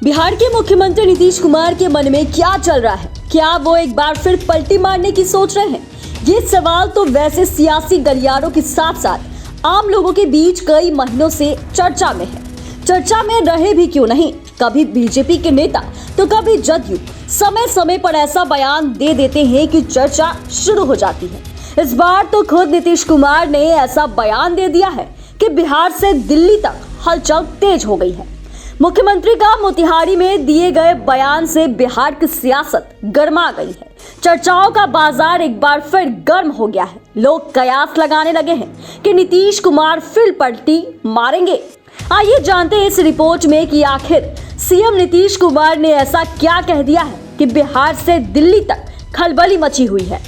बिहार के मुख्यमंत्री नीतीश कुमार के मन में क्या चल रहा है? क्या वो एक बार फिर पलटी मारने की सोच रहे हैं? ये सवाल तो वैसे सियासी गलियारों के साथ साथ आम लोगों के बीच कई महीनों से चर्चा में है। चर्चा में रहे भी क्यों नहीं, कभी बीजेपी के नेता तो कभी जदयू समय समय पर ऐसा बयान दे देते हैं कि चर्चा शुरू हो जाती है। इस बार तो खुद नीतीश कुमार ने ऐसा बयान दे दिया है कि बिहार से दिल्ली तक हलचल तेज हो गई है। मुख्यमंत्री का मोतिहारी में दिए गए बयान से बिहार की सियासत गर्मा गई है। चर्चाओं का बाजार एक बार फिर गर्म हो गया है। लोग कयास लगाने लगे हैं कि नीतीश कुमार फिर पलटी मारेंगे। आइए जानते हैं इस रिपोर्ट में कि आखिर सीएम नीतीश कुमार ने ऐसा क्या कह दिया है कि बिहार से दिल्ली तक खलबली मची हुई है।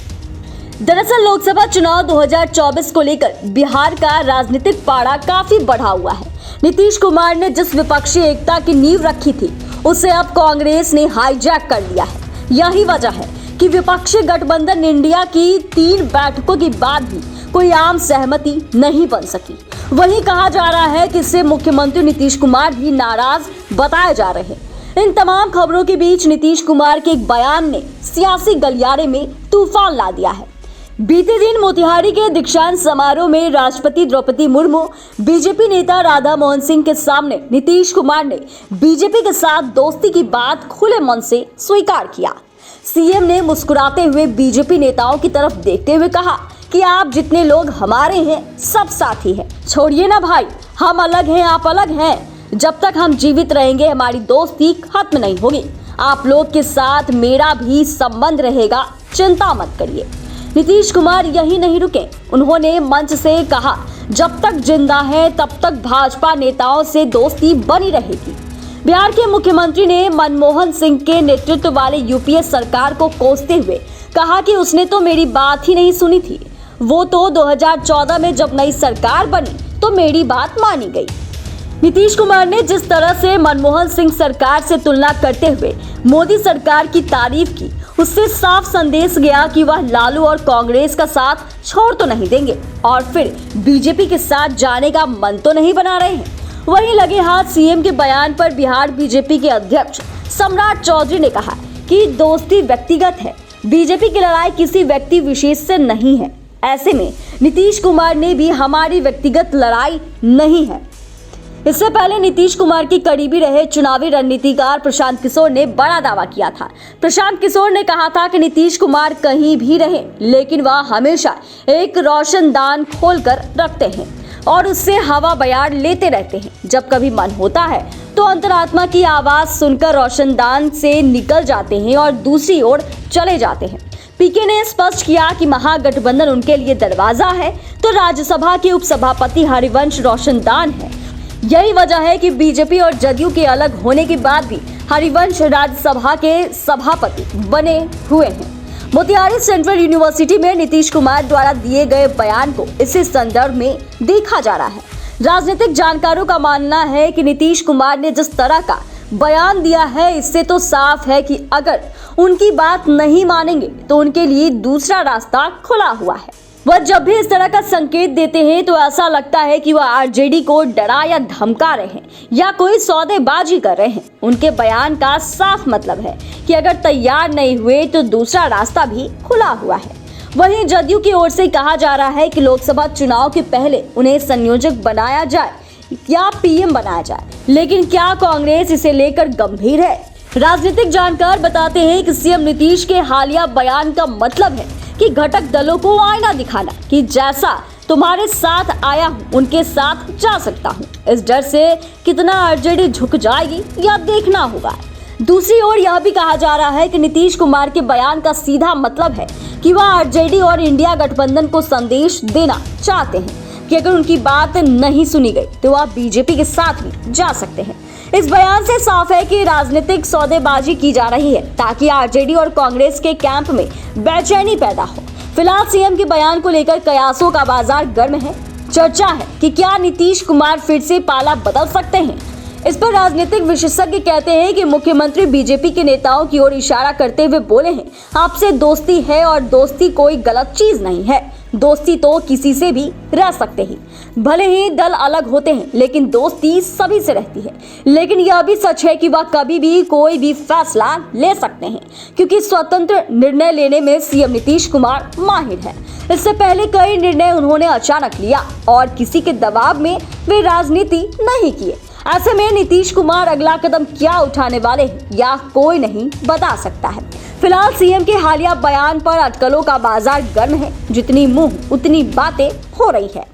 दरअसल लोकसभा चुनाव 2024 को लेकर बिहार का राजनीतिक पारा काफी बढ़ा हुआ है। नीतीश कुमार ने जिस विपक्षी एकता की नींव रखी थी उसे अब कांग्रेस ने हाईजैक कर लिया है। यही वजह है कि विपक्षी गठबंधन इंडिया की 3 बैठकों के बाद भी कोई आम सहमति नहीं बन सकी। वहीं कहा जा रहा है कि इससे मुख्यमंत्री नीतीश कुमार भी नाराज बताए जा रहे हैं। इन तमाम खबरों के बीच नीतीश कुमार के एक बयान ने सियासी गलियारे में तूफान ला दिया है। बीते दिन मोतिहारी के दीक्षांत समारोह में राष्ट्रपति द्रौपदी मुर्मू, बीजेपी नेता राधा मोहन सिंह के सामने नीतीश कुमार ने बीजेपी के साथ दोस्ती की बात खुले मन से स्वीकार किया। सीएम ने मुस्कुराते हुए बीजेपी नेताओं की तरफ देखते हुए कहा कि आप जितने लोग हमारे हैं सब साथी हैं। छोड़िए ना भाई, हम अलग हैं, आप अलग हैं। जब तक हम जीवित रहेंगे हमारी दोस्ती खत्म नहीं होगी। आप लोग के साथ मेरा भी संबंध रहेगा, चिंता मत करिए। नीतीश कुमार यही नहीं रुके, उन्होंने मंच से कहा जब तक जिंदा है तब तक भाजपा नेताओं से दोस्ती बनी रहेगी। बिहार के मुख्यमंत्री ने मनमोहन सिंह के नेतृत्व वाले यूपीए सरकार को कोसते हुए कहा कि उसने तो मेरी बात ही नहीं सुनी थी। वो तो 2014 में जब नई सरकार बनी तो मेरी बात मानी गई। नीतीश कुमार ने जिस तरह से मनमोहन सिंह सरकार से तुलना करते हुए मोदी सरकार की तारीफ की, उससे साफ संदेश गया कि वह लालू और कांग्रेस का साथ छोड़ तो नहीं देंगे और फिर बीजेपी के साथ जाने का मन तो नहीं बना रहे हैं। वहीं लगे हाथ सीएम के बयान पर बिहार बीजेपी के अध्यक्ष सम्राट चौधरी ने कहा कि दोस्ती व्यक्तिगत है, बीजेपी की लड़ाई किसी व्यक्ति विशेष से नहीं है। ऐसे में नीतीश कुमार ने भी हमारी व्यक्तिगत लड़ाई नहीं है। इससे पहले नीतीश कुमार की करीबी रहे चुनावी रणनीतिकार प्रशांत किशोर ने बड़ा दावा किया था। प्रशांत किशोर ने कहा था कि नीतीश कुमार कहीं भी रहे लेकिन वह हमेशा एक रोशनदान खोलकर रखते हैं और उससे हवा बयार लेते रहते हैं। जब कभी मन होता है तो अंतरात्मा की आवाज सुनकर रोशनदान से निकल जाते हैं और दूसरी ओर चले जाते हैं। पीके ने स्पष्ट किया कि महागठबंधन उनके लिए दरवाजा है तो राज्यसभा के उपसभापति हरिवंश रोशनदान है। यही वजह है कि बीजेपी और जदयू के अलग होने के बाद भी हरिवंश राज्यसभा के सभापति बने हुए हैं। मोतिहारी सेंट्रल यूनिवर्सिटी में नीतीश कुमार द्वारा दिए गए बयान को इसी संदर्भ में देखा जा रहा है। राजनीतिक जानकारों का मानना है कि नीतीश कुमार ने जिस तरह का बयान दिया है इससे तो साफ है कि अगर उनकी बात नहीं मानेंगे तो उनके लिए दूसरा रास्ता खुला हुआ है। वह जब भी इस तरह का संकेत देते हैं तो ऐसा लगता है कि वह आरजेडी को डरा या धमका रहे हैं या कोई सौदेबाजी कर रहे हैं। उनके बयान का साफ मतलब है कि अगर तैयार नहीं हुए तो दूसरा रास्ता भी खुला हुआ है। वहीं जदयू की ओर से कहा जा रहा है कि लोकसभा चुनाव के पहले उन्हें संयोजक बनाया जाए या पीएम बनाया जाए, लेकिन क्या कांग्रेस इसे लेकर गंभीर है? राजनीतिक जानकार बताते हैं कि सीएम नीतीश के हालिया बयान का मतलब है कि घटक दलों को आईना दिखाना कि जैसा तुम्हारे साथ आया हूं उनके साथ जा सकता हूं। इस डर से कितना आरजेडी झुक जाएगी यह देखना होगा। दूसरी ओर यह भी कहा जा रहा है कि नीतीश कुमार के बयान का सीधा मतलब है कि वह आरजेडी और इंडिया गठबंधन को संदेश देना चाहते हैं कि अगर उनकी बात नहीं सुनी गई तो वह बीजेपी के साथ भी जा सकते हैं। इस बयान से साफ है कि राजनीतिक सौदेबाजी की जा रही है ताकि आरजेडी और कांग्रेस के कैंप में बेचैनी पैदा हो। फिलहाल सीएम के बयान को लेकर कयासों का बाजार गर्म है। चर्चा है कि क्या नीतीश कुमार फिर से पाला बदल सकते हैं। इस पर राजनीतिक विशेषज्ञ कहते हैं कि मुख्यमंत्री बीजेपी के नेताओं की ओर इशारा करते हुए बोले हैं, आपसे दोस्ती है और दोस्ती कोई गलत चीज नहीं है। दोस्ती तो किसी से भी रह सकते ही, भले ही दल अलग होते हैं, लेकिन दोस्ती सभी से रहती है। लेकिन यह भी सच है कि वह कभी भी कोई भी फैसला ले सकते हैं, क्योंकि स्वतंत्र निर्णय लेने में सीएम नीतीश कुमार माहिर है। इससे पहले कई निर्णय उन्होंने अचानक लिया और किसी के दबाव में वे राजनीति नहीं किए। ऐसे में नीतीश कुमार अगला कदम क्या उठाने वाले हैं, या कोई नहीं बता सकता है। फिलहाल सीएम के हालिया बयान पर अटकलों का बाजार गर्म है। जितनी मुंह उतनी बातें हो रही है।